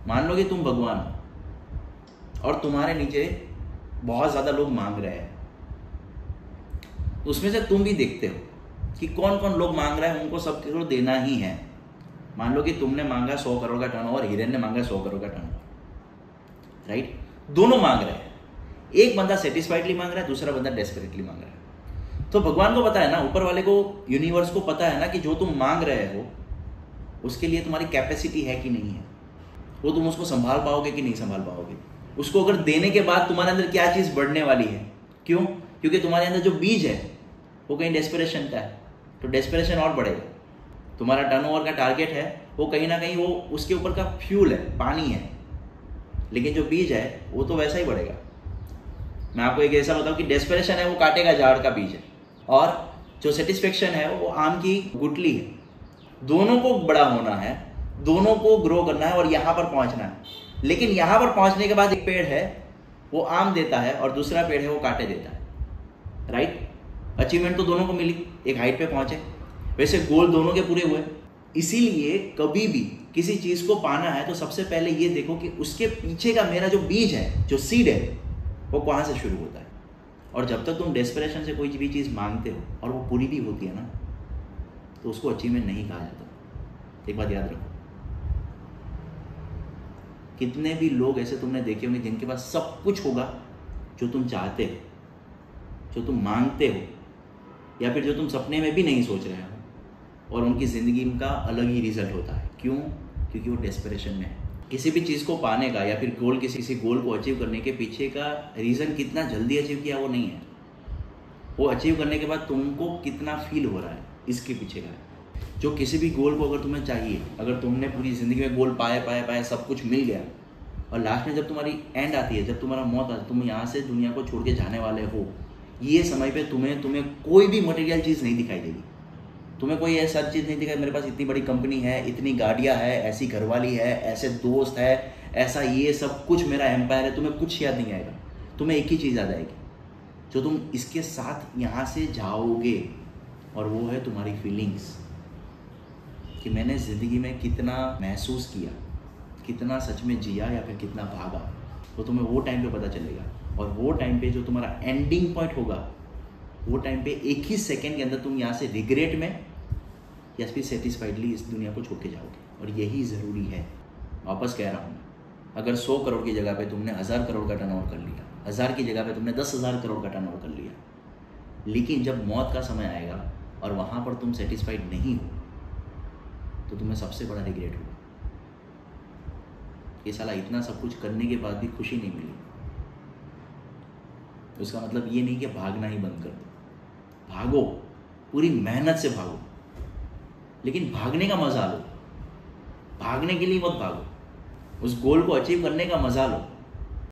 मान लो कि तुम भगवान हो और तुम्हारे नीचे बहुत ज़्यादा लोग मांग रहे हैं, उसमें से तुम भी देखते हो कि कौन कौन लोग मांग रहे हैं, उनको सबको देना ही है। मान लो कि तुमने मांगा 100 करोड़ का टर्नओवर, हिरेन ने मांगा 100 करोड़ का टर्नओवर, राइट? दोनों मांग रहे हैं, एक बंदा सेटिस्फाइडली मांग रहा है, दूसरा बंदा डेस्परेटली मांग रहा है। तो भगवान को पता है ना, ऊपर वाले को, यूनिवर्स को पता है ना कि जो तुम मांग रहे हो उसके लिए तुम्हारी कैपेसिटी है कि नहीं है, वो तुम उसको संभाल पाओगे कि नहीं संभाल पाओगे, उसको अगर देने के बाद तुम्हारे अंदर क्या चीज़ बढ़ने वाली है। क्यों? क्योंकि तुम्हारे अंदर जो बीज है वो कहीं डेस्परेशन का है, तो डेस्परेशन और बढ़ेगा। तुम्हारा टर्नओवर का टारगेट है वो कहीं ना कहीं वो उसके ऊपर का फ्यूल है, पानी है, लेकिन जो बीज है वो तो वैसा ही बढ़ेगा। मैं आपको एक ऐसा बताऊं कि डेस्परेशन है वो कांटे का झाड़ का बीज है, और जो सेटिस्फेक्शन है वो आम की गुठली है। दोनों को बड़ा होना है, दोनों को ग्रो करना है और यहाँ पर पहुँचना है। लेकिन यहाँ पर पहुँचने के बाद एक पेड़ है वो आम देता है और दूसरा पेड़ है वो कांटे देता है, राइट? अचीवमेंट तो दोनों को मिली, एक हाइट पे पहुंचे, वैसे गोल दोनों के पूरे हुए। इसीलिए कभी भी किसी चीज़ को पाना है तो सबसे पहले ये देखो कि उसके पीछे का मेरा जो बीज है, जो सीड है, वो कहाँ से शुरू होता है। और जब तक तुम डेस्परेशन से कोई भी चीज़ मांगते हो और वो पूरी भी होती है ना, तो उसको अचीवमेंट नहीं कहा जाता। एक बात याद रखो, कितने भी लोग ऐसे तुमने देखे होंगे जिनके पास सब कुछ होगा जो तुम चाहते हो, जो तुम मांगते हो, या फिर जो तुम सपने में भी नहीं सोच रहे हो, और उनकी ज़िंदगी का अलग ही रिजल्ट होता है। क्यों? क्योंकि वो डेस्परेशन में है। किसी भी चीज़ को पाने का या फिर गोल, किसी गोल को अचीव करने के पीछे का रीज़न कितना जल्दी अचीव किया वो नहीं है, वो अचीव करने के बाद तुमको कितना फील हो रहा है, इसके पीछे का है। जो किसी भी गोल को अगर तुम्हें चाहिए, अगर तुमने पूरी ज़िंदगी में गोल पाए सब कुछ मिल गया, और लास्ट में जब तुम्हारी एंड आती है, जब तुम्हारा मौत आता है, तुम यहाँ से दुनिया को छोड़ के जाने वाले हो, ये समय पे तुम्हें कोई भी मटेरियल चीज़ नहीं दिखाई देगी। तुम्हें कोई ऐसा चीज़ नहीं दिखाई, मेरे पास इतनी बड़ी कंपनी है, इतनी गाड़ियाँ है, ऐसी घरवाली है, ऐसे दोस्त है, ऐसा ये सब कुछ मेरा एम्पायर है। तुम्हें कुछ याद नहीं आएगा, तुम्हें एक ही चीज़ याद आएगी जो तुम इसके साथ यहाँ से जाओगे, और वो है तुम्हारी फीलिंग्स, कि मैंने ज़िंदगी में कितना महसूस किया, कितना सच में जिया या फिर कितना भागा। तो तुम्हें वो टाइम पे पता चलेगा, और वो टाइम पे जो तुम्हारा एंडिंग पॉइंट होगा, वो टाइम पे एक ही सेकंड के अंदर तुम यहाँ से रिग्रेट में या फिर सेटिस्फाइडली इस दुनिया को छोड़ के जाओगे। और यही ज़रूरी है। वापस कह रहा हूँ, अगर 100 करोड़ की जगह पे तुमने 1000 करोड़ का टर्नओवर कर लिया, 1000 की जगह पे तुमने 10,000 करोड़ का टर्नओवर कर लिया, लेकिन जब मौत का समय आएगा और वहाँ पर तुम सेटिस्फाइड नहीं हो, तो तुम्हें सबसे बड़ा रिग्रेट होगा कि साला इतना सब कुछ करने के बाद भी खुशी नहीं मिली। उसका मतलब ये नहीं कि भागना ही बंद कर दो, भागो, पूरी मेहनत से भागो, लेकिन भागने का मजा लो। भागने के लिए मत भागो, उस गोल को अचीव करने का मजा लो।